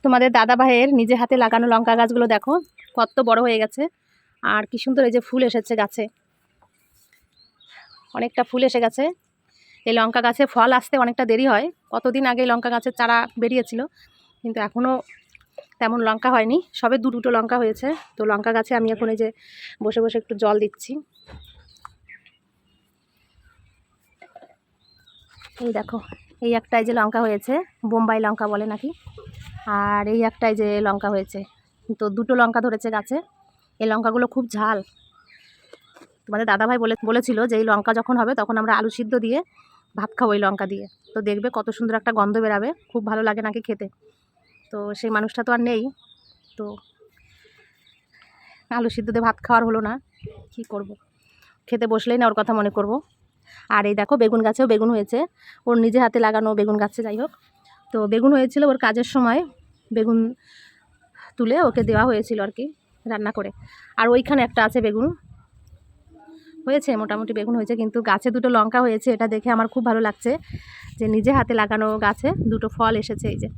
তোমাদের দাদা ভাইয়ের নিজে হাতে লাগানো লঙ্কা গাছগুলো দেখো কত বড় হয়ে গেছে, আর কি সুন্দর এই যে ফুল এসেছে গাছে, অনেকটা ফুল এসে গেছে। এই লঙ্কা গাছে ফল আসতে অনেকটা দেরি হয়, কতদিন আগে লঙ্কা গাছের চারা বেরিয়েছিল, কিন্তু এখনও তেমন লঙ্কা হয়নি, সবে দুটো লঙ্কা হয়েছে। তো লঙ্কা গাছে আমি এখন এই যে বসে বসে একটু জল দিচ্ছি। এই দেখো, এই একটাই যে লঙ্কা হয়েছে, বোম্বাই লঙ্কা বলে নাকি, আর এই একটাই যে লঙ্কা হয়েছে। তো দুটো লঙ্কা ধরেছে গাছে। এই লঙ্কাগুলো খুব ঝাল। তোমাদের দাদাভাই বলেছিল যে এই লঙ্কা যখন হবে তখন আমরা আলু সিদ্ধ দিয়ে ভাত খাবো এই লঙ্কা দিয়ে। তো দেখবে কত সুন্দর একটা গন্ধ বেরাবে, খুব ভালো লাগে নাকি খেতে। তো সেই মানুষটা তো আর নেই, তো আলু সিদ্ধ দিয়ে ভাত খাওয়ার হলো না, কি করব, খেতে বসলেই না ওর কথা মনে করব। আর এই দেখো বেগুন গাছেও বেগুন হয়েছে, ওর নিজে হাতে লাগানো বেগুন গাছে। যাই হোক, তো বেগুন হয়েছিল ওর কাজের সময়, বেগুন তুলে ওকে দেওয়া হয়েছিল আর কি রান্না করে। আর ওইখানে একটা আছে বেগুন হয়েছে, মোটামুটি বেগুন হয়েছে, কিন্তু গাছে দুটো লঙ্কা হয়েছে। এটা দেখে আমার খুব ভালো লাগছে যে নিজে হাতে লাগানো গাছে দুটো ফল এসেছে। এই যে